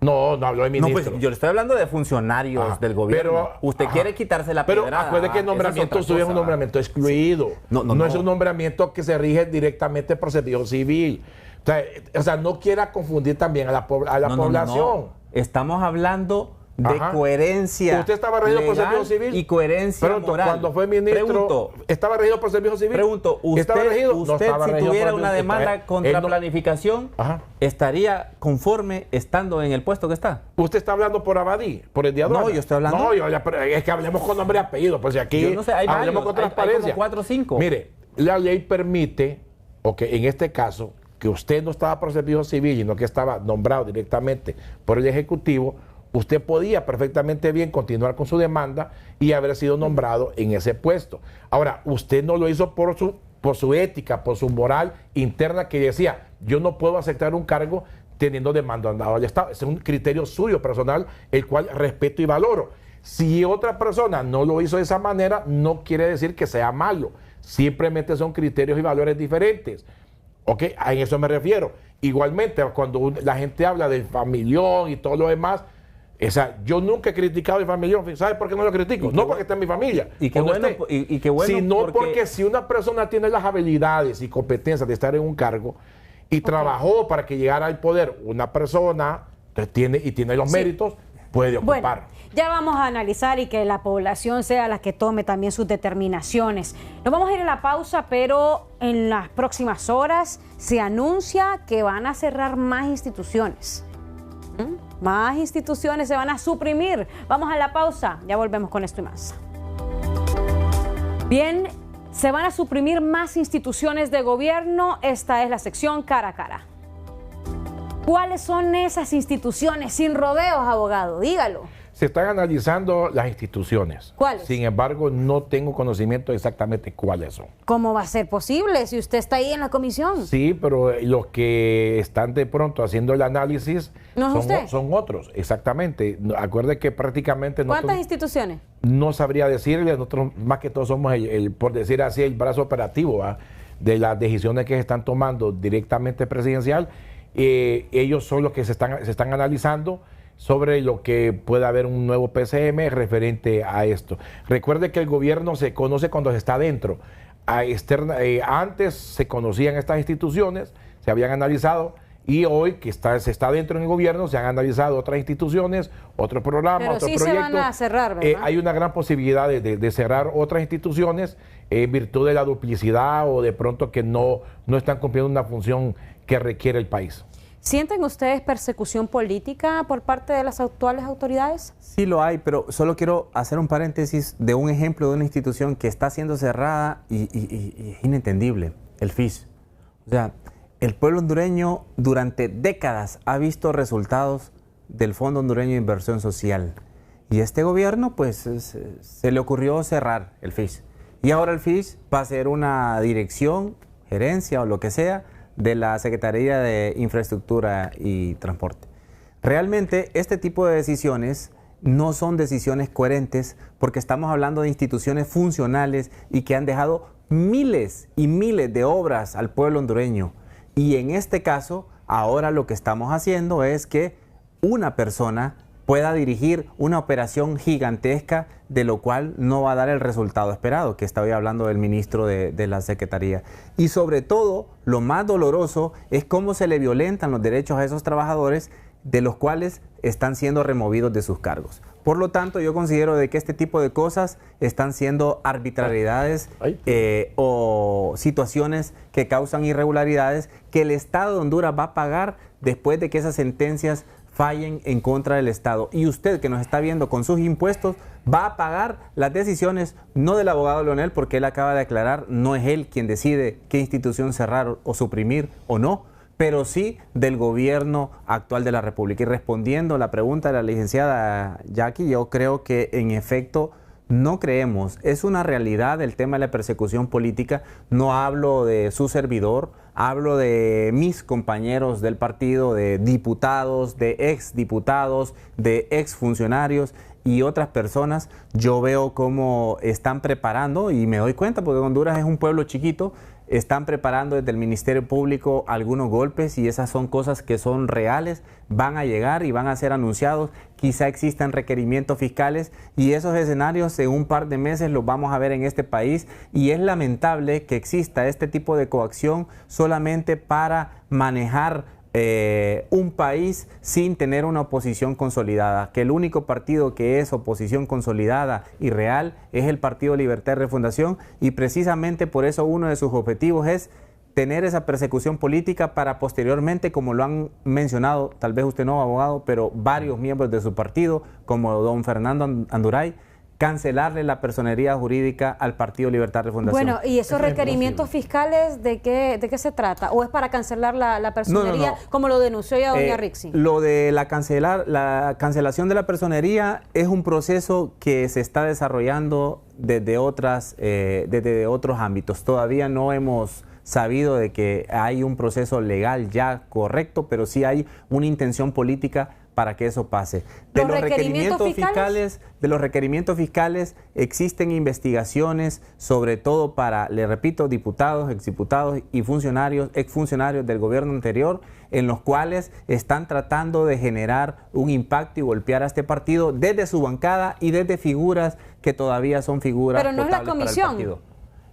No hablo de ministro. No, pues yo le estoy hablando de funcionarios del gobierno. Pero, usted quiere quitarse la pedrada. Pero acuerde que el nombramiento suyo es un nombramiento excluido. No es un nombramiento que se rige directamente por servicio civil. O sea, no quiera confundir también a la población. No. Estamos hablando de coherencia. ¿Usted estaba regido por servicio civil? Y coherencia moral. Cuando fue ministro, ¿estaba regido por servicio civil? Pregunto, ¿usted si tuviera una demanda contra planificación, estaría conforme estando en el puesto que está? ¿Usted está hablando por Abadí, por el diador? No, yo estoy hablando... No, es que hablemos con nombre y apellido, pues aquí yo no sé, hay hablemos con transparencia. Hay como 4 o 5. Mire, la ley permite, en este caso, que usted no estaba por servicio civil, sino que estaba nombrado directamente por el Ejecutivo, usted podía perfectamente bien continuar con su demanda y haber sido nombrado en ese puesto. Ahora, usted no lo hizo por su ética, por su moral interna que decía, yo no puedo aceptar un cargo teniendo demandado al Estado. Ese es un criterio suyo personal, el cual respeto y valoro. Si otra persona no lo hizo de esa manera, no quiere decir que sea malo. Simplemente son criterios y valores diferentes. A eso me refiero. Igualmente, cuando la gente habla del familión y todo lo demás, yo nunca he criticado el familión. ¿Sabe por qué no lo critico? No porque esté en mi familia. Y qué bueno, sino porque si una persona tiene las habilidades y competencias de estar en un cargo y trabajó para que llegara al poder una persona tiene los méritos, puede ocupar. Bueno, ya vamos a analizar y que la población sea la que tome también sus determinaciones. Nos vamos a ir a la pausa, pero en las próximas horas se anuncia que van a cerrar más instituciones. Más instituciones se van a suprimir. Vamos a la pausa, ya volvemos con esto y más. Bien, se van a suprimir más instituciones de gobierno. Esta es la sección Cara a Cara. ¿Cuáles son esas instituciones? Sin rodeos, abogado, dígalo. Se están analizando las instituciones. ¿Cuáles? Sin embargo, no tengo conocimiento de exactamente cuáles son. ¿Cómo va a ser posible si usted está ahí en la comisión? Sí, pero los que están de pronto haciendo el análisis son otros, exactamente. Acuerde que prácticamente... ¿Cuántas instituciones? No sabría decirle, nosotros más que todo somos, por decir así, el brazo operativo de las decisiones que se están tomando directamente presidencial. Ellos son los que se están analizando sobre lo que pueda haber un nuevo PCM referente a esto. Recuerde que el gobierno se conoce cuando se está dentro. Antes se conocían estas instituciones, se habían analizado, y hoy que se está dentro en el gobierno, se han analizado otras instituciones, otros programas, otros proyectos. Pero sí se van a cerrar, ¿verdad? Hay una gran posibilidad de cerrar otras instituciones en virtud de la duplicidad o de pronto que no están cumpliendo una función que requiere el país. ¿Sienten ustedes persecución política por parte de las actuales autoridades? Sí lo hay, pero solo quiero hacer un paréntesis de un ejemplo de una institución que está siendo cerrada y es inentendible, el FIS. O sea, el pueblo hondureño durante décadas ha visto resultados del Fondo Hondureño de Inversión Social. Y este gobierno, pues, se le ocurrió cerrar el FIS. Y ahora el FIS va a ser una dirección, gerencia o lo que sea, de la Secretaría de Infraestructura y Transporte. Realmente este tipo de decisiones no son decisiones coherentes porque estamos hablando de instituciones funcionales y que han dejado miles y miles de obras al pueblo hondureño. Y en este caso, ahora lo que estamos haciendo es que una persona pueda dirigir una operación gigantesca, de lo cual no va a dar el resultado esperado, que estaba hablando del ministro de la Secretaría. Y sobre todo, lo más doloroso es cómo se le violentan los derechos a esos trabajadores, de los cuales están siendo removidos de sus cargos. Por lo tanto, yo considero de que este tipo de cosas están siendo arbitrariedades o situaciones que causan irregularidades que el Estado de Honduras va a pagar después de que esas sentencias fallen en contra del Estado. Y usted que nos está viendo con sus impuestos va a pagar las decisiones no del abogado Leonel, porque él acaba de aclarar, no es él quien decide qué institución cerrar o suprimir o no, pero sí del gobierno actual de la República. Y respondiendo a la pregunta de la licenciada Jackie, yo creo que en efecto no creemos, es una realidad el tema de la persecución política. No hablo de su servidor, hablo de mis compañeros del partido, de diputados, de exdiputados, de exfuncionarios y otras personas. Yo veo cómo están preparando, y me doy cuenta porque Honduras es un pueblo chiquito, están preparando desde el Ministerio Público algunos golpes, y esas son cosas que son reales, van a llegar y van a ser anunciados. Quizá existan requerimientos fiscales, y esos escenarios en un par de meses los vamos a ver en este país, y es lamentable que exista este tipo de coacción solamente para manejar un país sin tener una oposición consolidada, que el único partido que es oposición consolidada y real es el Partido Libertad y Refundación, y precisamente por eso uno de sus objetivos es tener esa persecución política para posteriormente, como lo han mencionado, tal vez usted no, abogado, pero varios miembros de su partido, como don Fernando Anduray, cancelarle la personería jurídica al Partido Libertad y Refundación. Bueno, ¿y esos requerimientos fiscales de qué se trata? ¿O es para cancelar la personería, no. como lo denunció ya doña Rixi? Lo de la cancelación de la personería es un proceso que se está desarrollando desde otros ámbitos. Todavía no hemos sabido de que hay un proceso legal ya correcto, pero sí hay una intención política para que eso pase. De los requerimientos fiscales existen investigaciones, sobre todo para, le repito, diputados, exdiputados y funcionarios, exfuncionarios del gobierno anterior, en los cuales están tratando de generar un impacto y golpear a este partido desde su bancada y desde figuras que todavía son figuras. Pero no es la comisión.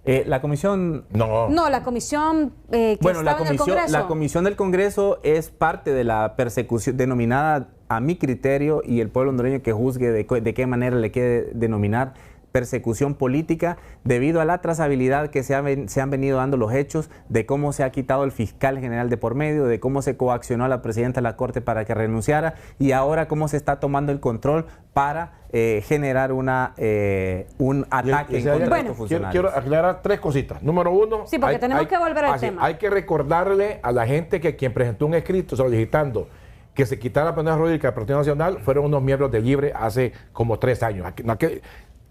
La comisión... No, la comisión que estaba en el Congreso. La comisión del Congreso es parte de la persecución denominada, a mi criterio, y el pueblo hondureño que juzgue de qué manera le quiere denominar, persecución política, debido a la trazabilidad que se han venido dando los hechos, de cómo se ha quitado el fiscal general de por medio, de cómo se coaccionó a la presidenta de la Corte para que renunciara, y ahora cómo se está tomando el control para generar un ataque en contra de estos funcionarios. Quiero aclarar tres cositas. Número uno, sí, porque tenemos que volver al tema. Hay que recordarle a la gente que quien presentó un escrito solicitando que se quitara la personería jurídica del Partido Nacional fueron unos miembros de Libre hace como 3 años.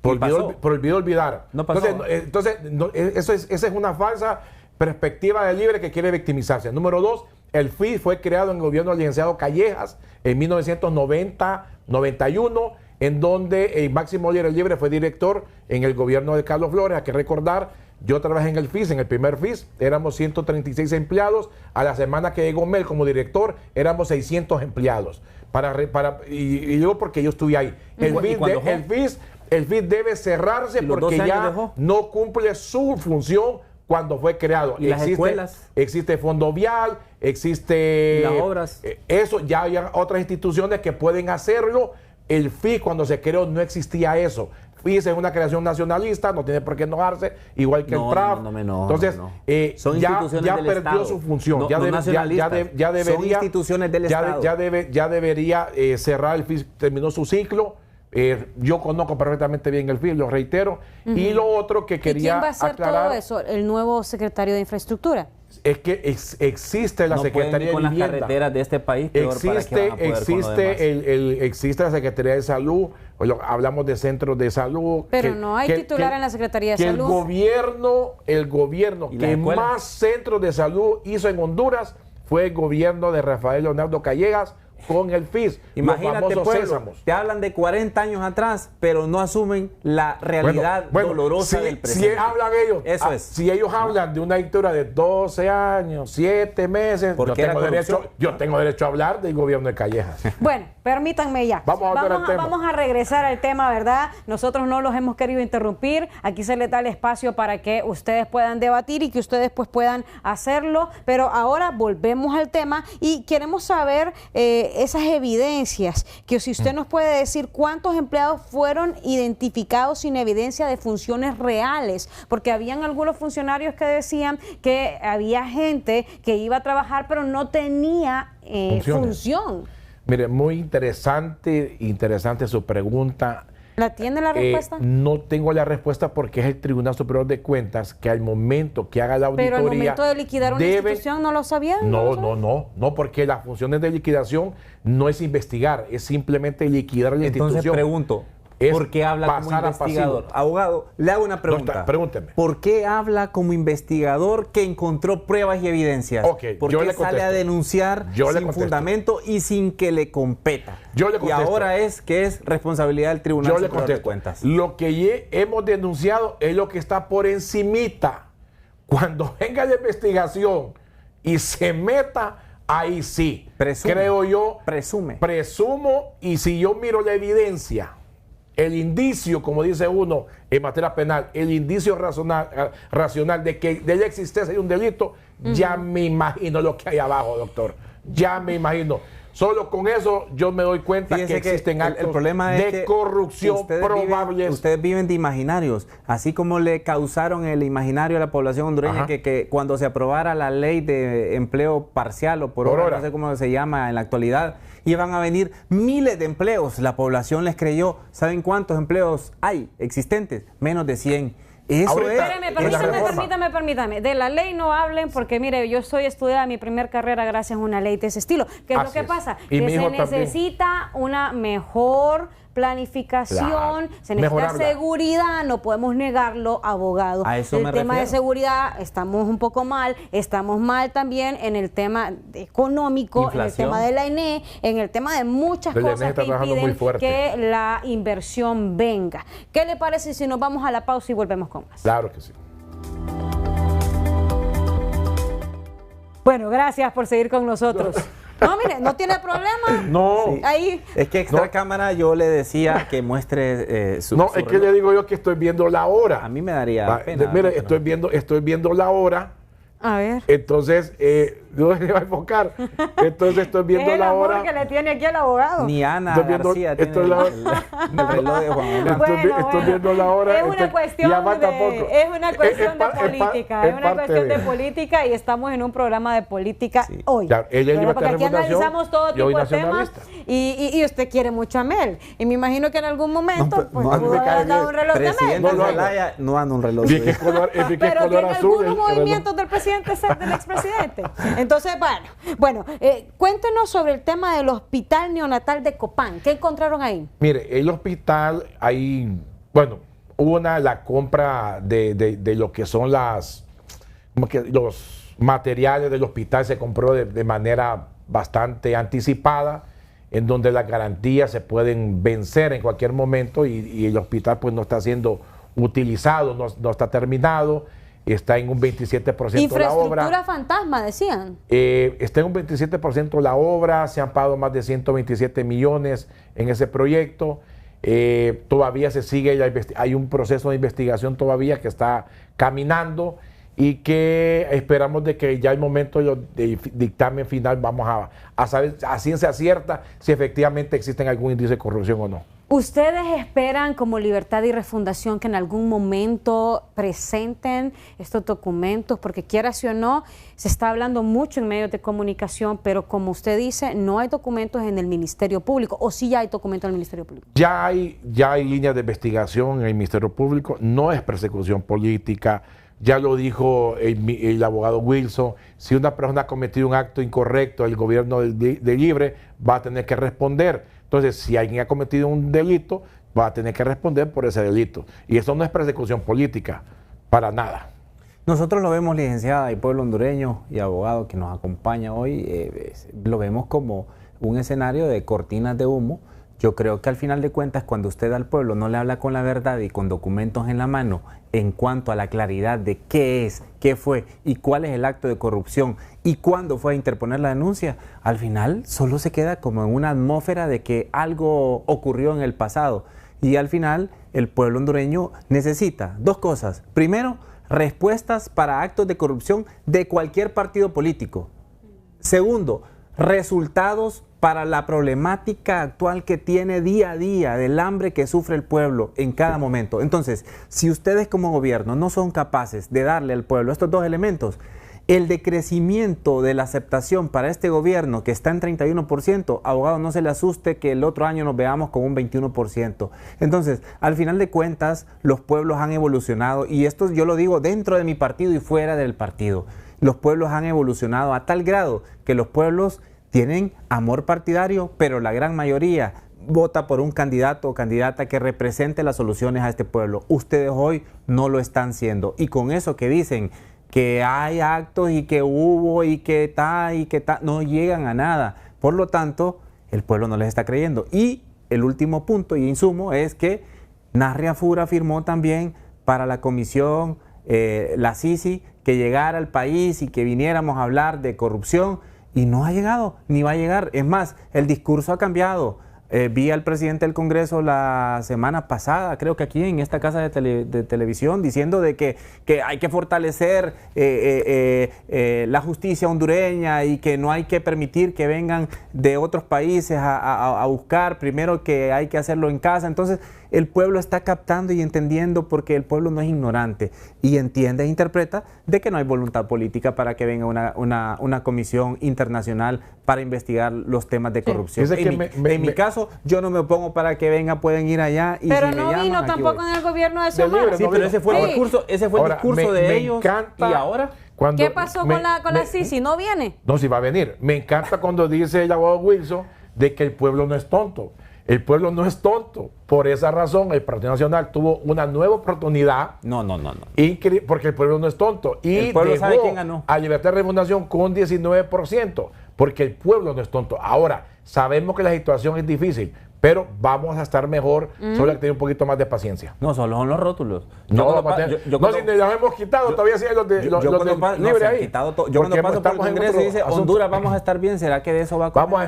Olvidó olvidar. No pasó. Esa es una falsa perspectiva de Libre que quiere victimizarse. Número 2, el FIS fue creado en el gobierno del licenciado Callejas en 1990-91, en donde Máximo Libre fue director en el gobierno de Carlos Flores. Hay que recordar, yo trabajé en el FIS, en el primer FIS, éramos 136 empleados. A la semana que llegó Mel como director, éramos 600 empleados. Y digo porque yo estuve ahí. El FIS debe cerrarse porque ya no cumple su función cuando fue creado. ¿Y las escuelas? Existe Fondo Vial, existe... las obras. Eso, ya hay otras instituciones que pueden hacerlo. El FIS, cuando se creó, no existía eso. FIS es una creación nacionalista, no tiene por qué enojarse, igual que el PRAF. Entonces, son instituciones ya perdió Estado. Su función. Ya debería, son instituciones del Estado. Ya debería cerrar el FIS, terminó su ciclo. Yo conozco perfectamente bien el FIS, lo reitero. Y lo otro que quería aclarar... ¿Quién va a hacer todo eso? ¿El nuevo secretario de Infraestructura? Es que existe la Secretaría de Vivienda. Las carreteras de este país, existe la Secretaría de Salud, hablamos de centros de salud. Pero no hay titular en la Secretaría de Salud. El gobierno que más centros de salud hizo en Honduras fue el gobierno de Rafael Leonardo Callejas, con el FIS. Imagínate, pueblo, te hablan de 40 años atrás, pero no asumen la realidad dolorosa del presente. Si hablan ellos, si ellos hablan de una dictadura de 12 años, 7 meses, yo tengo derecho a hablar del gobierno de Callejas. Bueno, permítanme ya. Vamos a regresar al tema, ¿verdad? Nosotros no los hemos querido interrumpir. Aquí se les da el espacio para que ustedes puedan debatir y que ustedes pues puedan hacerlo. Pero ahora volvemos al tema y queremos saber esas evidencias, que si usted nos puede decir cuántos empleados fueron identificados sin evidencia de funciones reales, porque habían algunos funcionarios que decían que había gente que iba a trabajar pero no tenía función. Mire, muy interesante su pregunta. ¿La tiene la respuesta? No tengo la respuesta porque es el Tribunal Superior de Cuentas que al momento que haga la auditoría... Pero al momento de liquidar una institución, ¿no lo sabían? No, porque las funciones de liquidación no es investigar, es simplemente liquidar la institución. Entonces pregunto, ¿por qué habla como investigador? Abogado, le hago una pregunta. Pregúnteme. ¿Por qué habla como investigador que encontró pruebas y evidencias? ¿Por qué sale a denunciar sin fundamento y sin que le competa? Y ahora es que es responsabilidad del Tribunal Superior de Cuentas. Lo que hemos denunciado es lo que está por encimita. Cuando venga la investigación y se meta, ahí sí. Presume, creo yo. Presumo, y si yo miro la evidencia, el indicio, como dice uno en materia penal, el indicio racional de que de la existencia de un delito, ya me imagino lo que hay abajo, doctor. Ya me imagino. Solo con eso yo me doy cuenta que existen actos de corrupción probables. Ustedes viven de imaginarios, así como le causaron el imaginario a la población hondureña que cuando se aprobara la ley de empleo parcial o por hora, no sé cómo se llama en la actualidad, iban a venir miles de empleos. La población les creyó. ¿Saben cuántos empleos hay existentes? Menos de 100. Permítame. De la ley no hablen porque, mire, yo soy estudiada mi primer carrera gracias a una ley de ese estilo. ¿Qué es lo que pasa? Que se necesita una mejor planificación, se necesita seguridad, no podemos negarlo, abogado. El tema de seguridad, estamos un poco mal, estamos mal también en el tema económico, en el tema de la ENE, en el tema de muchas cosas que impiden que la inversión venga. ¿Qué le parece si nos vamos a la pausa y volvemos con más? Claro que sí. Bueno, gracias por seguir con nosotros. No, mire, no tiene problema. No. Sí. Ahí. Es que extra cámara yo le decía que muestre su es que le digo yo que estoy viendo la hora. A mí me daría pena. Mire, estoy viendo la hora. A ver. Entonces, no se va a enfocar. Entonces estoy viendo la hora. Que le tiene aquí el abogado. Ni Ana García tiene el reloj de Juan Manuel. Estoy viendo la hora. Es una cuestión de política. Es una cuestión de política y estamos en un programa de política hoy. Claro, porque aquí analizamos todo tipo de temas y usted quiere mucho a Mel. Y me imagino que en alún momento pudo haber dado un reloj de Mel. Presidente Zelaya no anda un reloj. Pero tiene algunos movimientos del presidente, del expresidente. Entonces, bueno, cuéntenos sobre el tema del hospital neonatal de Copán. ¿Qué encontraron ahí? Mire, el hospital, hubo la compra de lo que son los materiales del hospital, se compró de manera bastante anticipada, en donde las garantías se pueden vencer en cualquier momento y el hospital pues no está siendo utilizado, no está terminado. Está en un 27% la obra. Infraestructura fantasma, decían. Está en un 27% la obra, se han pagado más de 127 millones en ese proyecto. Todavía se sigue, hay un proceso de investigación todavía que está caminando y que esperamos de que ya el momento del dictamen final vamos a saber a ciencia cierta si efectivamente existen algún índice de corrupción o no. ¿Ustedes esperan como Libertad y Refundación que en algún momento presenten estos documentos? Porque quiera sí o no, se está hablando mucho en medios de comunicación, pero como usted dice, no hay documentos en el Ministerio Público, ¿o sí ya hay documentos en el Ministerio Público? Ya hay líneas de investigación en el Ministerio Público, no es persecución política, ya lo dijo el abogado Wilson, si una persona ha cometido un acto incorrecto, el gobierno de Libre va a tener que responder. Entonces, si alguien ha cometido un delito, va a tener que responder por ese delito. Y eso no es persecución política, para nada. Nosotros lo vemos, licenciada y pueblo hondureño y abogado que nos acompaña hoy, lo vemos como un escenario de cortinas de humo. Yo creo que al final de cuentas, cuando usted al pueblo no le habla con la verdad y con documentos en la mano en cuanto a la claridad de qué es, qué fue y cuál es el acto de corrupción y cuándo fue a interponer la denuncia, al final solo se queda como en una atmósfera de que algo ocurrió en el pasado. Y al final el pueblo hondureño necesita dos cosas. Primero, respuestas para actos de corrupción de cualquier partido político. Segundo, resultados para la problemática actual que tiene día a día, del hambre que sufre el pueblo en cada momento. Entonces, si ustedes como gobierno no son capaces de darle al pueblo estos dos elementos, el decrecimiento de la aceptación para este gobierno, que está en 31%, abogado, no se le asuste que el otro año nos veamos con un 21%. Entonces, al final de cuentas, los pueblos han evolucionado, y esto yo lo digo dentro de mi partido y fuera del partido. Los pueblos han evolucionado a tal grado que los pueblos tienen amor partidario, pero la gran mayoría vota por un candidato o candidata que represente las soluciones a este pueblo. Ustedes hoy no lo están haciendo, y con eso que dicen que hay actos y que hubo y que tal, no llegan a nada. Por lo tanto, el pueblo no les está creyendo. Y el último punto y insumo es que Narria Fura firmó también para la comisión, la Sisi, que llegara al país y que viniéramos a hablar de corrupción, y no ha llegado, ni va a llegar. Es más, el discurso ha cambiado. Vi al presidente del Congreso la semana pasada, creo que aquí en esta casa de televisión, diciendo de que hay que fortalecer la justicia hondureña y que no hay que permitir que vengan de otros países a buscar, primero que hay que hacerlo en casa. Entonces, el pueblo está captando y entendiendo, porque el pueblo no es ignorante, y entiende e interpreta de que no hay voluntad política para que venga una comisión internacional para investigar los temas de corrupción. Sí. En mi caso, yo no me opongo para que venga, pueden ir allá. Y pero si no me llaman, vino tampoco en el gobierno de Xiomara. Sí, pero ese fue el discurso, de ellos. Encanta, ¿Y ahora? ¿Qué pasó con la Sisi? ¿No viene? No, sí va a venir. Me encanta cuando dice el abogado Wilson de que el pueblo no es tonto. El pueblo no es tonto. Por esa razón, el Partido Nacional tuvo una nueva oportunidad. No. Porque el pueblo no es tonto. Y el pueblo sabe quién ganó. A Libertad de Refundación con 19%. Porque el pueblo no es tonto. Ahora, sabemos que la situación es difícil, pero vamos a estar mejor. Solo hay que tener un poquito más de paciencia. No, solo son los rótulos. Si nos hemos quitado, todavía siguen los de libre ahí. Yo cuando paso por el Congreso y dice, Honduras, vamos a estar bien, ¿será que de eso va a Vamos a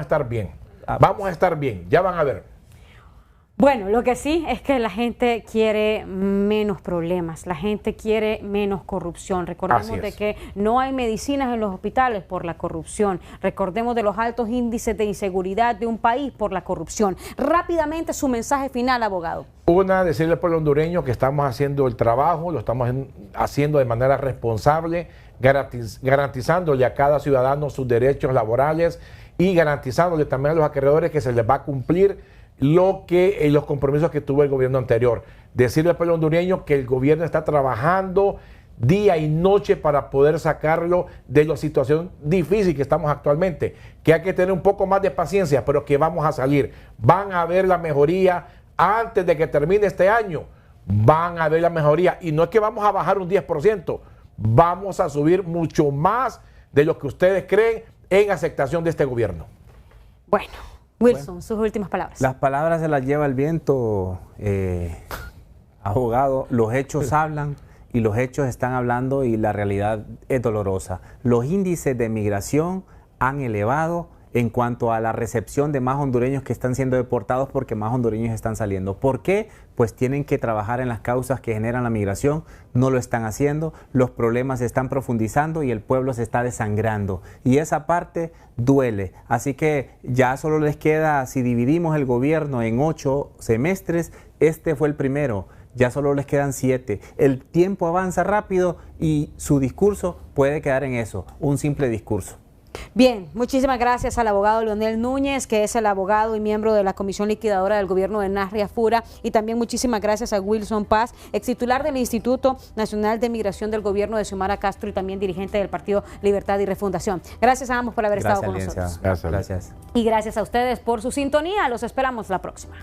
estar bien. Vamos a estar bien, ya van a ver. Bueno, lo que sí es que la gente quiere menos problemas, la gente quiere menos corrupción. Recordemos de que no hay medicinas en los hospitales por la corrupción. Recordemos de los altos índices de inseguridad de un país por la corrupción. Rápidamente, su mensaje final, abogado. Decirle al pueblo hondureño que estamos haciendo el trabajo, lo estamos haciendo de manera responsable, garantizándole a cada ciudadano sus derechos laborales y garantizándole también a los acreedores que se les va a cumplir los compromisos que tuvo el gobierno anterior. Decirle al pueblo hondureño que el gobierno está trabajando día y noche para poder sacarlo de la situación difícil que estamos actualmente, que hay que tener un poco más de paciencia, pero que vamos a salir. Van a ver la mejoría antes de que termine este año. Van a ver la mejoría, y no es que vamos a bajar un 10%, vamos a subir mucho más de lo que ustedes creen en aceptación de este gobierno. Bueno, Wilson, sus últimas palabras. Las palabras se las lleva el viento, abogado. Los hechos hablan, y los hechos están hablando, y la realidad es dolorosa. Los índices de migración han elevado en cuanto a la recepción de más hondureños que están siendo deportados, porque más hondureños están saliendo. ¿Por qué? Pues tienen que trabajar en las causas que generan la migración, no lo están haciendo, los problemas se están profundizando y el pueblo se está desangrando, y esa parte duele. Así que ya solo les queda, si dividimos el gobierno en 8 semestres, este fue el primero, ya solo les quedan 7. El tiempo avanza rápido y su discurso puede quedar en eso, un simple discurso. Bien, muchísimas gracias al abogado Leonel Núñez, que es el abogado y miembro de la Comisión Liquidadora del Gobierno de Narria Fura, y también muchísimas gracias a Wilson Paz, ex titular del Instituto Nacional de Migración del Gobierno de Xiomara Castro y también dirigente del Partido Libertad y Refundación. Gracias a ambos por haber estado con nosotros. Gracias. Y gracias a ustedes por su sintonía. Los esperamos la próxima.